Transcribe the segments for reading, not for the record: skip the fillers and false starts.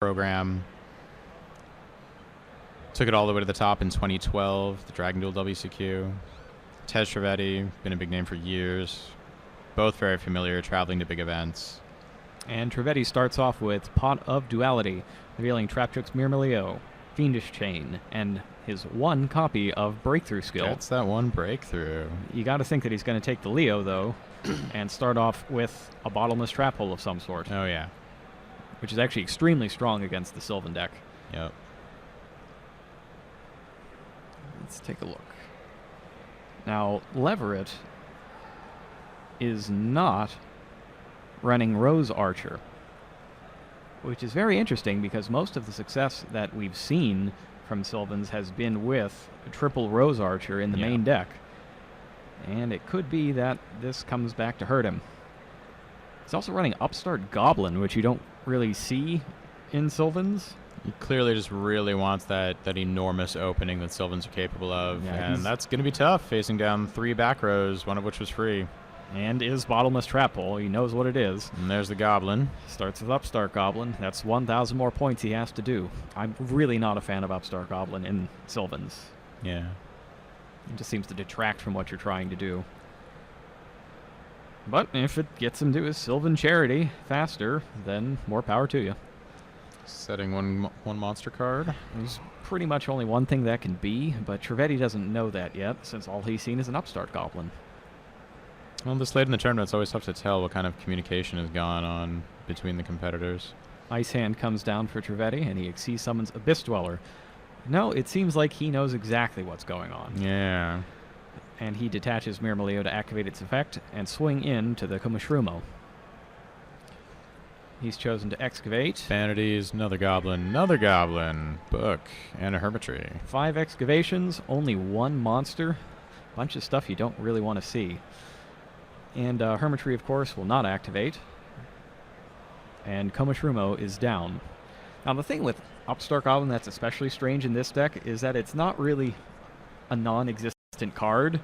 program. Took it all the way to the top in 2012, the Dragon Duel WCQ. Tej Trivedi, been a big name for years. Both very familiar, traveling to big events. And Trevetti starts off with Pot of Duality, revealing Traptrix Myrmidon, Fiendish Chain, and his one copy of Breakthrough skill. That's that one breakthrough. You got to think that he's going to take the Leo, though, and start off with a bottomless trap hole of some sort. Oh, yeah. Which is actually extremely strong against the Sylvan deck. Yep. Let's take a look. Now, Leverett is not running Rose Archer, which is very interesting because most of the success that we've seen from Sylvans has been with a triple Rose Archer in the main deck. And it could be that this comes back to hurt him. He's also running Upstart Goblin, which you don't really see in Sylvans. He clearly just really wants that enormous opening that Sylvans are capable of. Yeah, and that's going to be tough, facing down 3 back rows, one of which was free. And is bottomless trap hole. He knows what it is. And there's the Goblin. Starts with Upstart Goblin. That's 1,000 more points he has to do. I'm really not a fan of Upstart Goblin in Sylvans. Yeah. It just seems to detract from what you're trying to do. But if it gets him to his Sylvan Charity faster, then more power to you. Setting one monster card. There's pretty much only one thing that can be, but Trevetti doesn't know that yet, since all he's seen is an Upstart Goblin. Well, this late in the tournament, it's always tough to tell what kind of communication has gone on between the competitors. Ice Hand comes down for Trevetti, and he Xyz summons Abyss Dweller. No, it seems like he knows exactly what's going on. Yeah. And he detaches Myrmidon to activate its effect and swing in to the Kumashrumo. He's chosen to excavate. Vanities, another goblin, book, and a hermitry. 5 excavations, only 1 monster. Bunch of stuff you don't really want to see. And hermitry, of course, will not activate. And Kumashrumo is down. Now, the thing with Upstart Goblin that's especially strange in this deck is that it's not really a non-existent card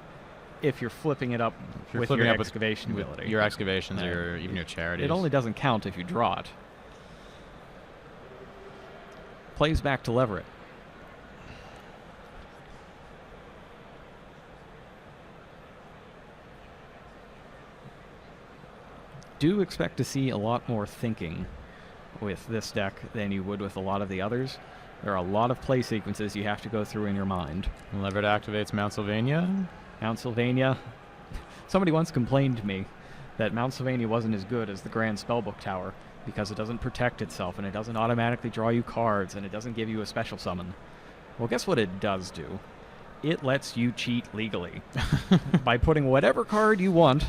if you're flipping it up with your excavation ability. With your excavations or even your charities. It only doesn't count if you draw it. Plays back to Leverett. Do expect to see a lot more thinking with this deck than you would with a lot of the others. There are a lot of play sequences you have to go through in your mind. Leverett activates Mount Sylvania. Mount Sylvania. Somebody once complained to me that Mount Sylvania wasn't as good as the Grand Spellbook Tower because it doesn't protect itself and it doesn't automatically draw you cards and it doesn't give you a special summon. Well, guess what it does do? It lets you cheat legally by putting whatever card you want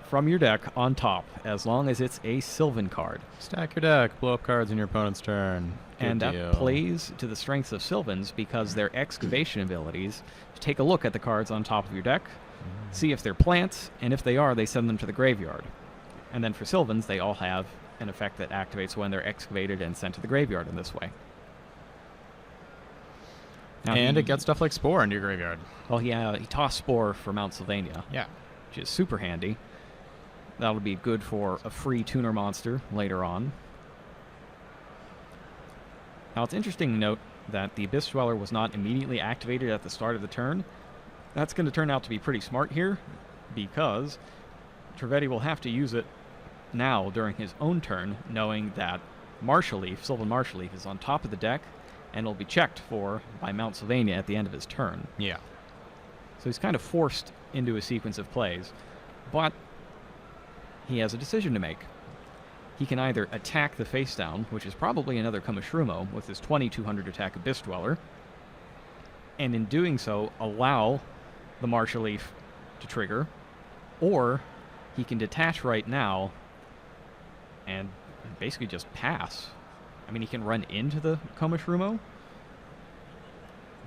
from your deck on top, as long as it's a Sylvan card. Stack your deck, blow up cards in your opponent's turn. And that plays to the strengths of Sylvans because their excavation abilities take a look at the cards on top of your deck, see if they're plants, and if they are, they send them to the graveyard. And then for Sylvans, they all have an effect that activates when they're excavated and sent to the graveyard in this way. Now and it gets stuff like Spore into your graveyard. Well, he tossed Spore for Mount Sylvania. Yeah. Which is super handy. That'll be good for a free tuner monster later on. Now, it's interesting to note that the Abyss Dweller was not immediately activated at the start of the turn. That's going to turn out to be pretty smart here, because Trevetti will have to use it now during his own turn, knowing that Marshall Leaf, Sylvan Marshall Leaf, is on top of the deck, and will be checked for by Mount Sylvania at the end of his turn. Yeah. So he's kind of forced into a sequence of plays, but he has a decision to make. He can either attack the face down, which is probably another Kumashrumo with his 2200 attack Abyss Dweller, and in doing so allow the Marshall Leaf to trigger, or he can detach right now and basically just pass. I mean, he can run into the Kumashrumo,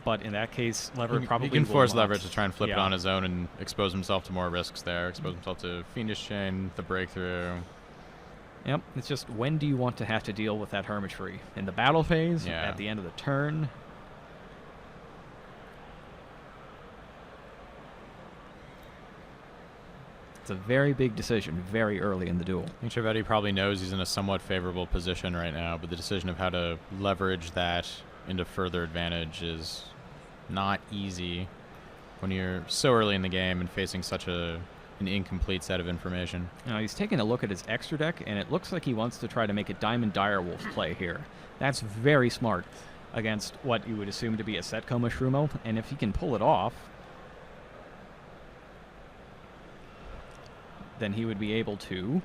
but in that case, Leverett probably he can force will not. Leverett to try and flip it on his own and expose himself to more risks there. Expose himself to Fiendish Chain, the breakthrough. Yep, it's just when do you want to have to deal with that hermitry? In the battle phase? Yeah. At the end of the turn? It's a very big decision very early in the duel. I think Trevetti probably knows he's in a somewhat favorable position right now, but the decision of how to leverage that into further advantage is not easy when you're so early in the game and facing such an incomplete set of information. Now he's taking a look at his extra deck, and it looks like he wants to try to make a Diamond Direwolf play here. That's very smart against what you would assume to be a Setco Mushroom, and if he can pull it off, then he would be able to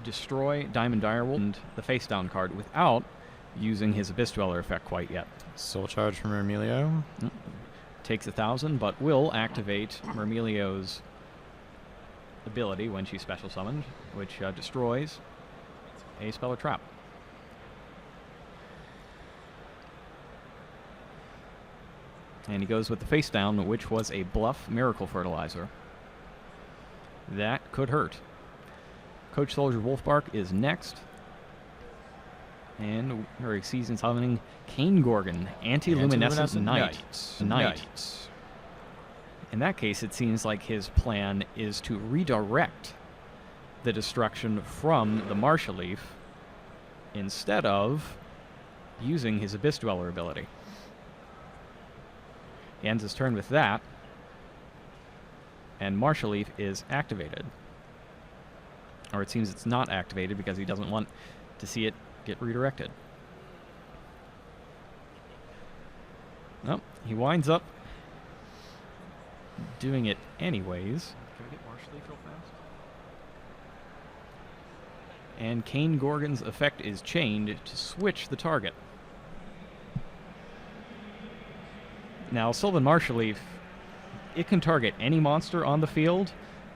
destroy Diamond Direwolf and the face down card without using his Abyss Dweller effect quite yet. Soul Charge from Myrmelio. Takes 1,000, but will activate Myrmelio's ability when she's special summoned, which destroys a spell or trap. And he goes with the face down, which was a bluff Miracle Fertilizer. That could hurt. Coach Soldier Wolfbark is next. And we're season summoning Cane Gorgon, Anti-Luminescent Knight. In that case, it seems like his plan is to redirect the destruction from the Martial Leaf instead of using his Abyss Dweller ability. He ends his turn with that, and Martial Leaf is activated. Or it seems it's not activated because he doesn't want to see it get redirected. Nope, he winds up doing it anyways. Can we get Martial Leaf real fast? And Cane Gorgon's effect is chained to switch the target. Now, Sylvan Martial Leaf, it can target any monster on the field.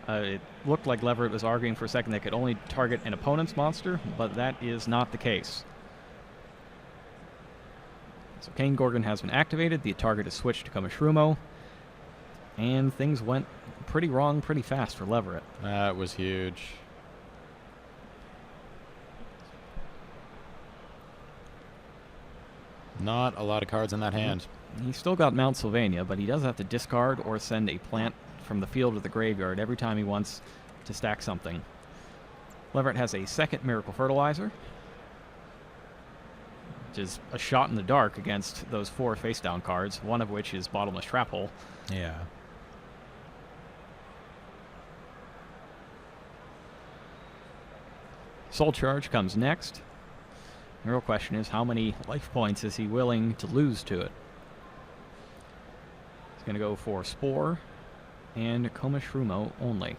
It looked like Leverett was arguing for a second that it could only target an opponent's monster, but that is not the case. So Cane Gorgon has been activated, the target is switched to Kamishrumo, and things went pretty wrong pretty fast for Leverett. That was huge. Not a lot of cards in that hand. He's still got Mount Sylvania, but he does have to discard or send a plant from the field to the graveyard every time he wants to stack something. Leverett has a second Miracle Fertilizer, which is a shot in the dark against those 4 face-down cards, one of which is Bottomless Trap Hole. Yeah. Soul Charge comes next. The real question is, how many life points is he willing to lose to it? He's going to go for Spore and Komishrumo only.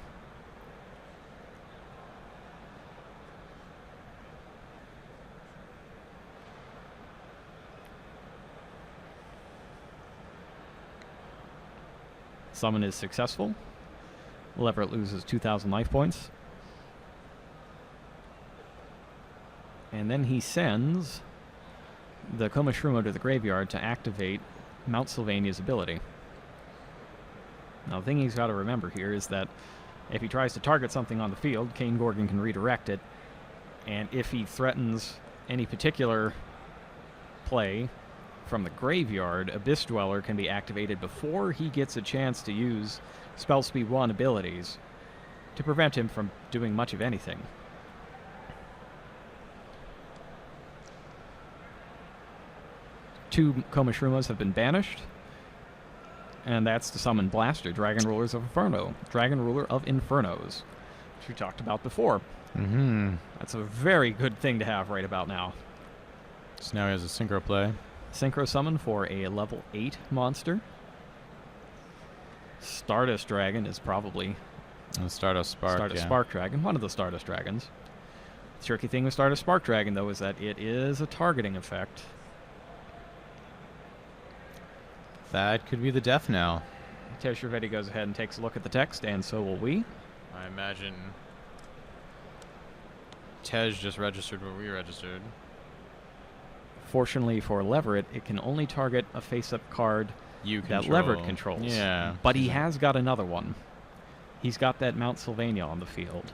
Summon is successful. Leverett loses 2,000 life points. And then he sends the Komishrumo to the graveyard to activate Mount Sylvania's ability. Now, the thing he's got to remember here is that if he tries to target something on the field, Cane Gorgon can redirect it. And if he threatens any particular play from the graveyard, Abyss Dweller can be activated before he gets a chance to use Spell Speed 1 abilities to prevent him from doing much of anything. Two Komishrumos have been banished, and that's to summon Blaster, Dragon Ruler of Infernos, which we talked about before. That's a very good thing to have right about now. So now he has a Synchro play. Synchro summon for a level 8 monster. Stardust Dragon is probably... Stardust Spark, Stardust Spark Dragon, one of the Stardust Dragons. The tricky thing with Stardust Spark Dragon, though, is that it is a targeting effect. That could be the death knell. Tej Trivedi goes ahead and takes a look at the text, and so will we. I imagine Tej just registered what we registered. Fortunately for Leverett, it can only target a face-up card that Leverett controls. Yeah. But he has got another one. He's got that Mount Sylvania on the field.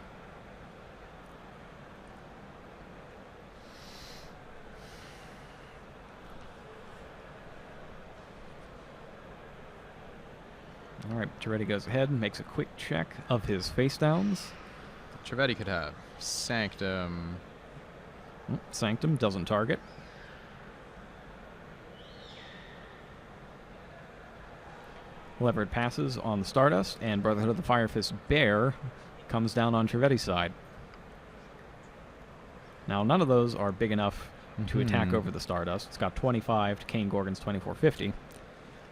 All right, Trivedi goes ahead and makes a quick check of his face downs. Trevetti could have Sanctum. Sanctum doesn't target. Leverett passes on the Stardust, and Brotherhood of the Fire Fist Bear comes down on Trevetti's side. Now, none of those are big enough to attack over the Stardust. It's got 25 to Kane Gorgon's 2450.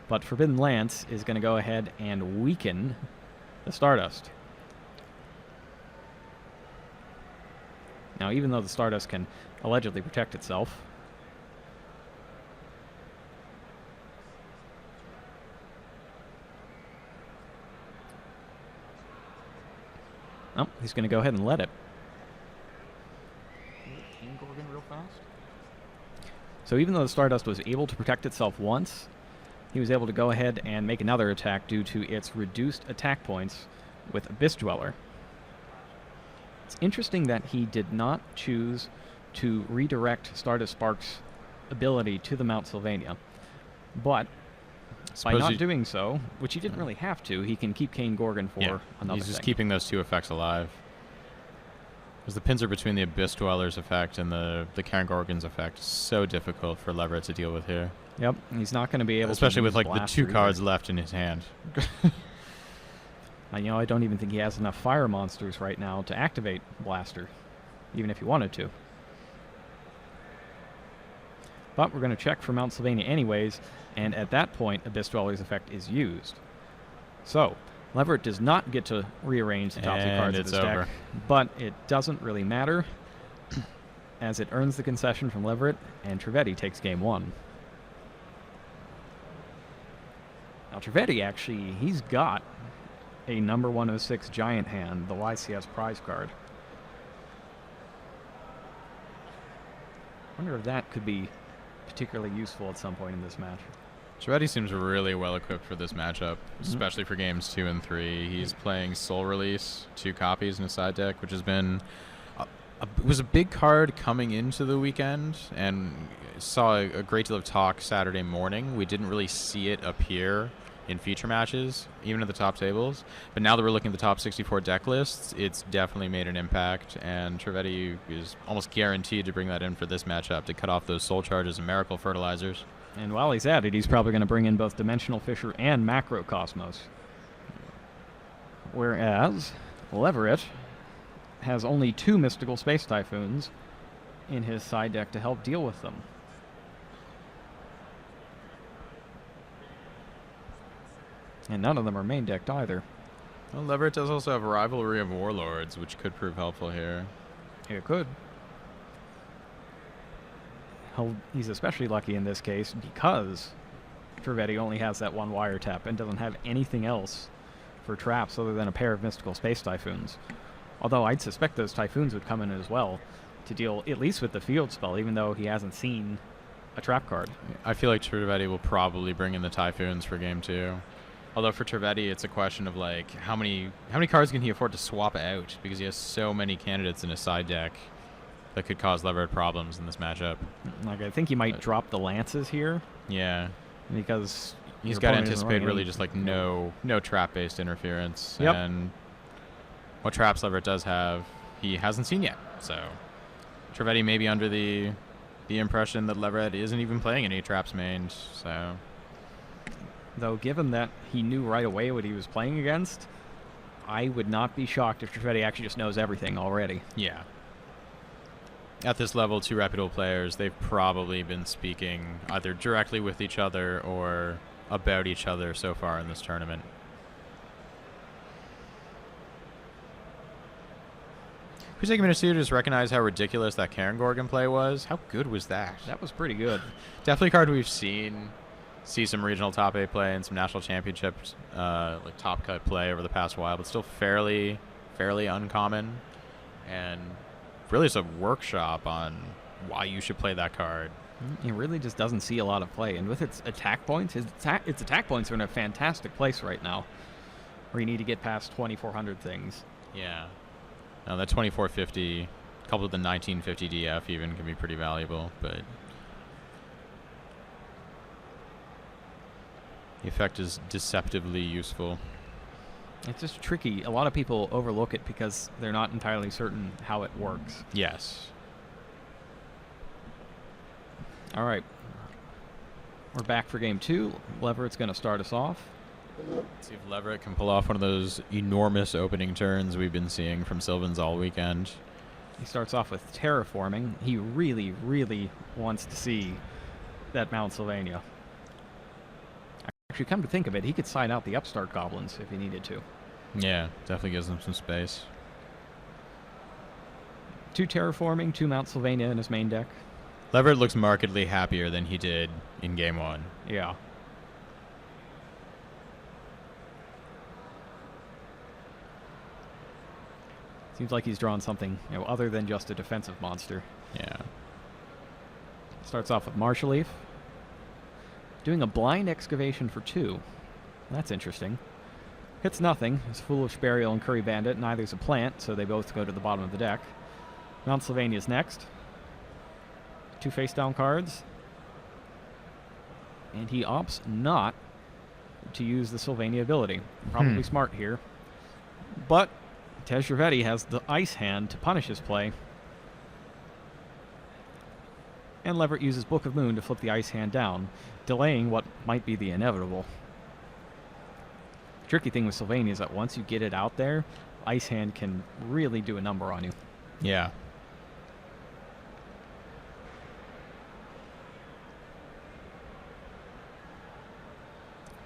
But Forbidden Lance is going to go ahead and weaken the Stardust. Now, even though the Stardust can allegedly protect itself, oh, he's going to go ahead and let it. Kane Gorgon real fast. So even though the Stardust was able to protect itself once, he was able to go ahead and make another attack due to its reduced attack points with Abyss Dweller. It's interesting that he did not choose to redirect Stardust Spark's ability to the Mount Sylvania, but by not doing so, which he didn't really have to, he can keep Kane Gorgon for another He's just thing. keeping those two effects alive. Because the pins are between the Abyss Dweller's effect and the Kane Gorgon's effect. So difficult for Leverett to deal with here. Yep, he's not going to be able especially to with like the Blaster two cards left in his hand. You know, I don't even think he has enough fire monsters right now to activate Blaster, even if he wanted to. But we're going to check for Mount Sylvania anyways, and at that point, Abyss Dweller's effect is used. So, Leverett does not get to rearrange the top two cards of his deck, but it doesn't really matter, as it earns the concession from Leverett, and Trevetti takes game one. Now, Trevetti actually, he's got a number 106 giant hand, the YCS prize card. I wonder if that could be particularly useful at some point in this match. Trevetti seems really well equipped for this matchup, especially for games 2 and 3. He's playing Soul Release, 2 copies in his side deck, which has been was a big card coming into the weekend, and saw a great deal of talk Saturday morning. We didn't really see it appear in feature matches, even at the top tables. But now that we're looking at the top 64 deck lists, it's definitely made an impact, and Trevetti is almost guaranteed to bring that in for this matchup to cut off those soul charges and miracle fertilizers. And while he's at it, he's probably going to bring in both Dimensional Fissure and Macro Cosmos. Whereas Leverett has only 2 Mystical Space Typhoons in his side deck to help deal with them. And none of them are main decked either. Well, Leverett does also have Rivalry of Warlords, which could prove helpful here. It could. He's especially lucky in this case because Trevetti only has that 1 wiretap and doesn't have anything else for traps other than a pair of Mystical Space Typhoons. Although I'd suspect those Typhoons would come in as well to deal at least with the field spell, even though he hasn't seen a trap card. I feel like Trevetti will probably bring in the Typhoons for game 2. Although for Trevetti, it's a question of like how many cards can he afford to swap out, because he has so many candidates in his side deck that could cause Leverett problems in this matchup. Like, I think he might drop the Lances here. Yeah, because he's got to anticipate really just like no trap-based interference. Yep. And what traps Leverett does have, he hasn't seen yet. So Trevetti may be under the impression that Leverett isn't even playing any traps mained. So, though, given that he knew right away what he was playing against, I would not be shocked if Trevetti actually just knows everything already. Yeah. At this level, 2 reputable players, they've probably been speaking either directly with each other or about each other so far in this tournament. Can we take a minute to just recognize how ridiculous that Karen Gorgon play was? How good was that? That was pretty good. Definitely a card we've seen see some regional top 8 play and some national championships like top cut play over the past while, but still fairly uncommon, and really just a workshop on why you should play that card. It really just doesn't see a lot of play, and with its attack points, its attack points are in a fantastic place right now, where you need to get past 2400 things. Yeah. Now that 2450 coupled with the 1950 DF even can be pretty valuable, but The effect is deceptively useful. It's just tricky. A lot of people overlook it because they're not entirely certain how it works. Yes. All right. We're back for game 2. Leverett's going to start us off. See if Leverett can pull off one of those enormous opening turns we've been seeing from Sylvans all weekend. He starts off with terraforming. He really, really wants to see that Mount Sylvania. Actually, come to think of it, he could side out the upstart goblins if he needed to. Yeah, definitely gives them some space. 2 terraforming, 2 Mount Sylvania in his main deck. Leverett looks markedly happier than he did in game 1. Yeah. Seems like he's drawn something, other than just a defensive monster. Yeah. Starts off with Marshal Leaf. Doing a blind excavation for 2. That's interesting. Hits nothing. It's Foolish Burial and Curry Bandit. Neither's a plant, so they both go to the bottom of the deck. Mount Sylvania's next. 2 face-down cards. And he opts not to use the Sylvania ability. Probably smart here. But Tej Trivedi has the Ice Hand to punish his play. And Leverett uses Book of Moon to flip the Ice Hand down, delaying what might be the inevitable. The tricky thing with Sylvania is that once you get it out there, Ice Hand can really do a number on you. Yeah.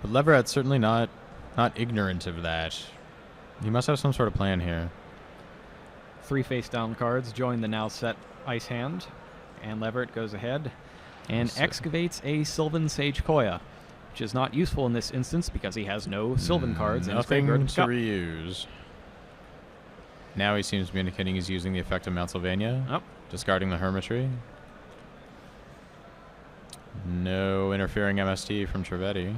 But Leverett's certainly not ignorant of that. He must have some sort of plan here. 3 face-down cards join the now set Ice Hand, and Leverett goes ahead and excavates a Sylvan Sage Koya, which is not useful in this instance because he has no Sylvan cards in his graveyard. Nothing to reuse. Now he seems to be indicating he's using the effect of Mount Sylvania, discarding the Hermitry. No interfering MST from Trevetti.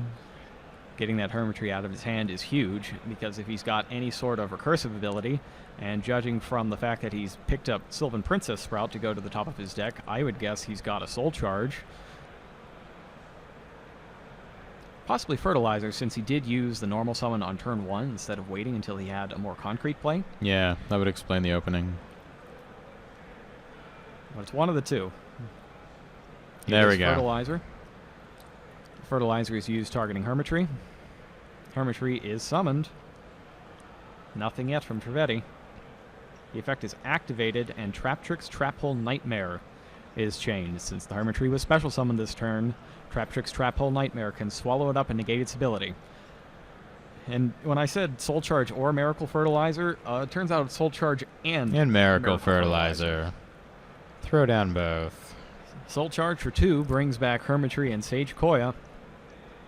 Getting that Hermitry out of his hand is huge, because if he's got any sort of recursive ability, and judging from the fact that he's picked up Sylvan Princess Sprout to go to the top of his deck, I would guess he's got a Soul Charge. Possibly Fertilizer, since he did use the normal summon on turn 1 instead of waiting until he had a more concrete play. Yeah, that would explain the opening. But it's one of the two. There we go. Fertilizer. Fertilizer is used targeting Hermitry. Hermitry is summoned. Nothing yet from Trevetti. The effect is activated, and Traptrix Traphole Nightmare is changed. Since the Hermitry was special summoned this turn, Traptrix Traphole Nightmare can swallow it up and negate its ability. And when I said Soul Charge or Miracle Fertilizer, it turns out it's Soul Charge and Miracle Fertilizer. Throw down both. Soul Charge for 2 brings back Hermitry and Sage Koya.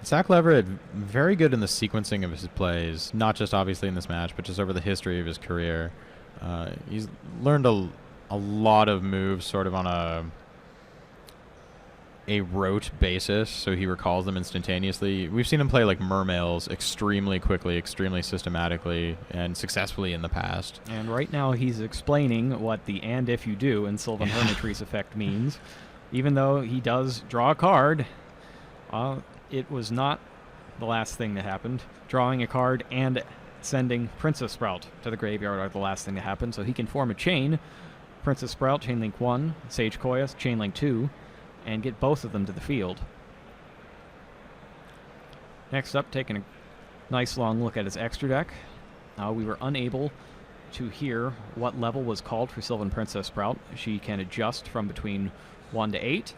Zach Leverett, very good in the sequencing of his plays, not just obviously in this match, but just over the history of his career. He's learned a lot of moves sort of on a rote basis, so he recalls them instantaneously. We've seen him play like mermails extremely quickly, extremely systematically, and successfully in the past. And right now he's explaining what the "and if you do" in Sylvan Hermitry's effect means. Even though he does draw a card, it was not the last thing that happened. Drawing a card and sending Princess Sprout to the graveyard are the last thing that happened, so he can form a chain. Princess Sprout, Chainlink 1, Sage Koya, Chainlink 2, and get both of them to the field. Next up, taking a nice long look at his extra deck. We were unable to hear what level was called for Sylvan Princess Sprout. She can adjust from between 1 to 8.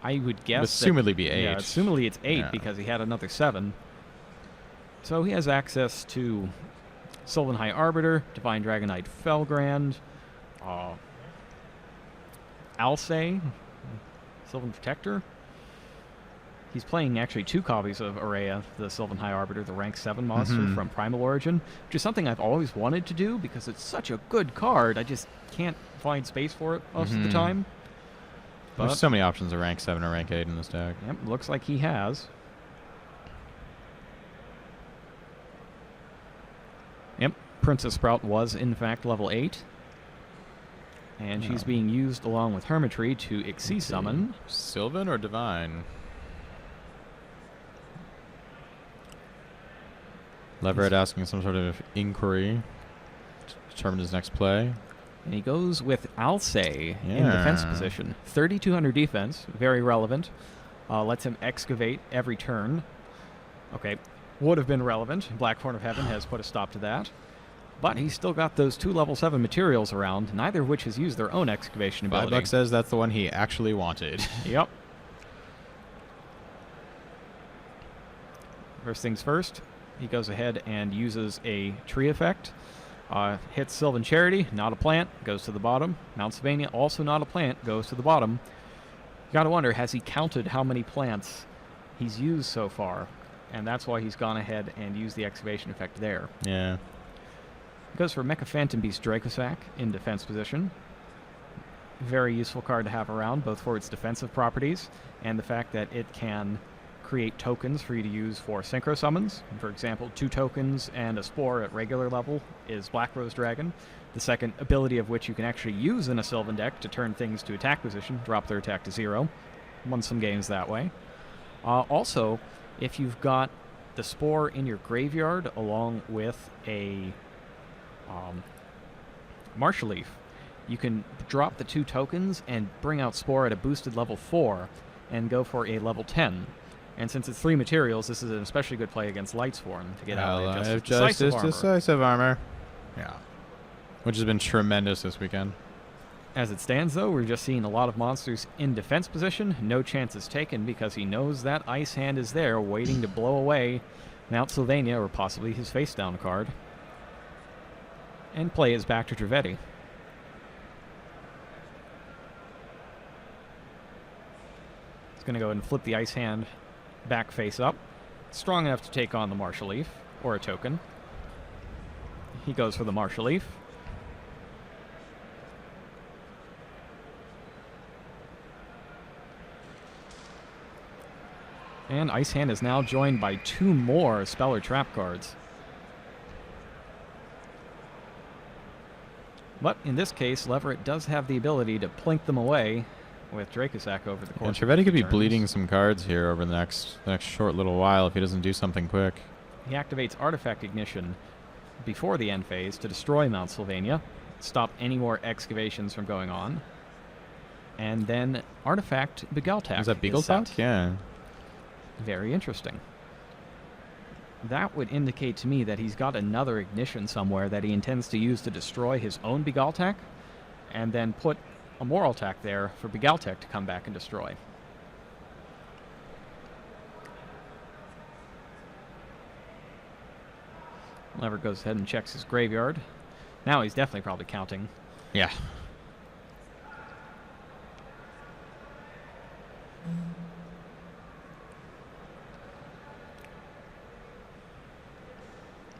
I would guess assumedly be 8. Yeah, assumedly it's 8 because he had another 7. So he has access to Sylvan High Arbiter, Divine Dragonite Felgrand, Alcei, Sylvan Protector. He's playing actually 2 copies of Aurea, the Sylvan High Arbiter, the rank 7 monster from Primal Origin, which is something I've always wanted to do because it's such a good card. I just can't find space for it most of the time. But there's so many options of rank 7 or rank 8 in this deck. Yep, looks like he has. Yep, Princess Sprout was in fact level 8. And she's being used along with Hermitry to Xyz summon. Sylvan or Divine? Leverett asking some sort of inquiry to determine his next play. And he goes with Alcé in defense position. 3,200 defense, very relevant. Lets him excavate every turn. Okay, would have been relevant. Black Horn of Heaven has put a stop to that. But he's still got those 2 level 7 materials around, neither of which has used their own excavation ability. $5 says that's the one he actually wanted. Yep. First things first, he goes ahead and uses a tree effect. Hits Sylvan Charity, not a plant, goes to the bottom. Mount Sylvania, also not a plant, goes to the bottom. You gotta wonder, has he counted how many plants he's used so far? And that's why he's gone ahead and used the excavation effect there. Yeah. Goes for Mecha Phantom Beast Dracosac in defense position. Very useful card to have around, both for its defensive properties and the fact that it can create tokens for you to use for synchro summons. For example, 2 tokens and a spore at regular level is Black Rose Dragon, the second ability of which you can actually use in a Sylvan deck to turn things to attack position, drop their attack to 0. Won some games that way. Also, if you've got the spore in your graveyard along with a Martial Leaf, you can drop the 2 tokens and bring out spore at a boosted level 4 and go for a level 10. And since it's 3 materials, this is an especially good play against Lightsworn to get out of decisive armor. Yeah. Which has been tremendous this weekend. As it stands, though, we're just seeing a lot of monsters in defense position. No chances taken because he knows that Ice Hand is there waiting to blow away Mount Sylvania or possibly his face down card. And play is back to Trevetti. He's going to go ahead and flip the Ice Hand back face up. Strong enough to take on the Martial Leaf, or a token. He goes for the Martial Leaf. And Ice Hand is now joined by 2 more spell or trap cards. But in this case, Leverett does have the ability to plink them away with Dracosac over the course. And Trevetti could be bleeding some cards here over the next short little while if he doesn't do something quick. He activates Artifact Ignition before the end phase to destroy Mount Sylvania, stop any more excavations from going on, and then Artifact Begaltak. Is that Begaltak? Yeah. Very interesting. That would indicate to me that he's got another ignition somewhere that he intends to use to destroy his own Begaltak, and then put a Moraltak there for Begaltak to come back and destroy. Lever goes ahead and checks his graveyard. Now he's definitely probably counting. Yeah.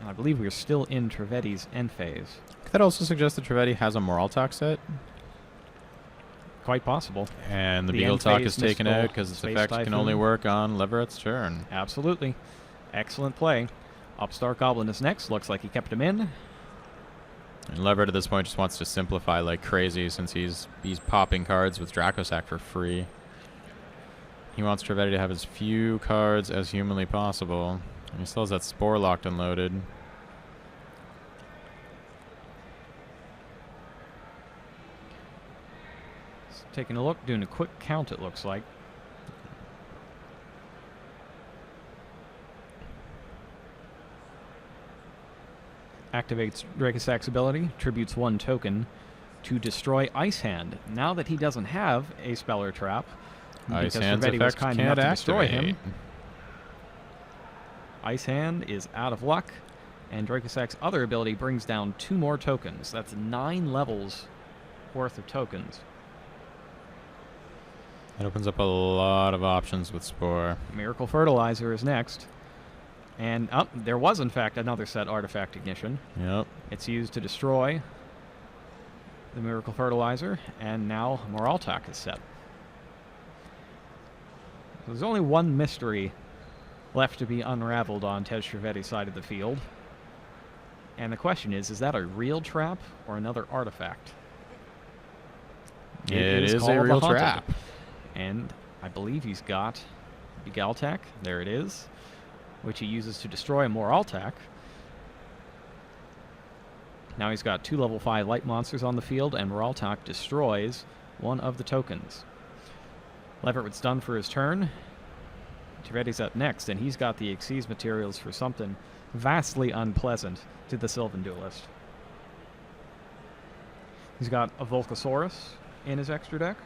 And I believe we're still in Trevetti's end phase. Could that also suggest that Trevetti has a Moraltak set? Quite possible. And the Begaltak is taken out because its effect can only work on Leverett's turn. Absolutely. Excellent play. Upstart Goblin is next. Looks like he kept him in. And Leverett at this point just wants to simplify like crazy since he's popping cards with Dracosac for free. He wants Trevetti to have as few cards as humanly possible. And he still has that Spore locked and loaded. Taking a look, doing a quick count, it looks like. Activates Dracosac's ability, tributes 1 token to destroy Ice Hand. Now that he doesn't have a spell or trap, Ice because Hand's Trevetti was effect kind can't enough to destroy him, activate. Ice Hand is out of luck, and Dracosac's other ability brings down 2 more tokens. That's 9 levels worth of tokens. That opens up a lot of options with Spore. Miracle Fertilizer is next. And there was, in fact, another set, Artifact Ignition. Yep. It's used to destroy the Miracle Fertilizer, and now Moraltak is set. There's only one mystery left to be unraveled on Tej Trivedi's side of the field. And the question is that a real trap or another artifact? It is Call a of the real Haunted. trap. And I believe he's got Begaltak. There it is. Which he uses to destroy a Moraltak. Now he's got 2 level 5 light monsters on the field, and Moraltok destroys one of the tokens. Leverett's done for his turn. Trivedi's up next, and he's got the Xyz materials for something vastly unpleasant to the Sylvan duelist. He's got a Volcasaurus in his extra deck.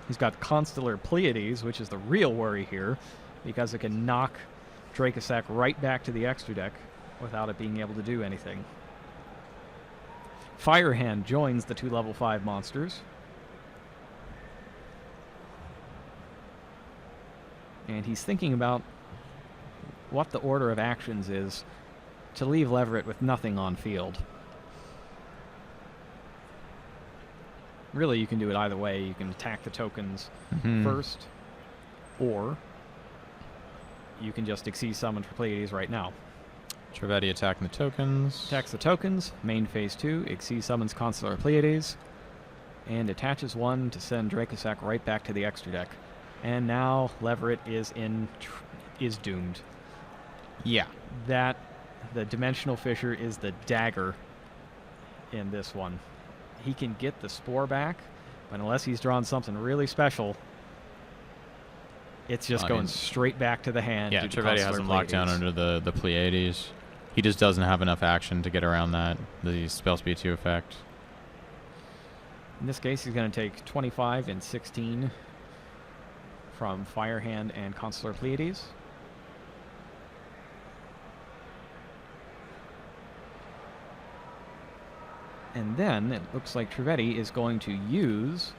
He's got Constellar Pleiades, which is the real worry here, because it can knock Dracosac right back to the extra deck without it being able to do anything. Firehand joins the 2 level 5 monsters. And he's thinking about what the order of actions is to leave Leverett with nothing on field. Really, you can do it either way. You can attack the tokens first, or you can just Xyz summon for Pleiades right now. Trevetti attacking the tokens. Attacks the tokens. Main phase 2. Xyz summons Constellar Pleiades and attaches 1 to send Dracosac right back to the extra deck. And now Leverett is doomed. Yeah. The Dimensional Fissure is the dagger in this one. He can get the Spore back, but unless he's drawn something really special, it's just going straight back to the hand. Yeah, Trevetti has him locked down under the Pleiades. He just doesn't have enough action to get around that, the Spell Speed 2 effect. In this case, he's going to take 25 and 16 from Firehand and Constellar Pleiades. And then it looks like Trevetti is going to use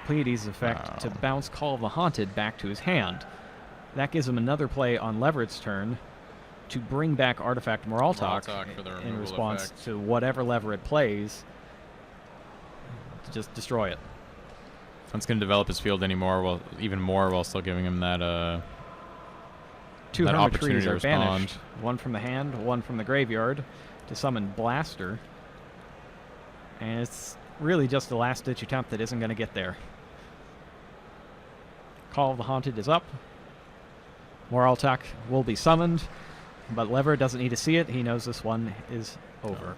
Pleiades' effect to bounce Call of the Haunted back to his hand. That gives him another play on Leverett's turn to bring back Artifact Moraltok in response to whatever Leverett plays to just destroy it. That's going to develop his field even more while still giving him that 2 that Hermit opportunity Trees to are respond. banished. 1 from the hand, 1 from the graveyard to summon Blaster. And it's really just a last-ditch attempt that isn't going to get there. Call of the Haunted is up. Moraltok will be summoned, but Leverett doesn't need to see it. He knows this one is over.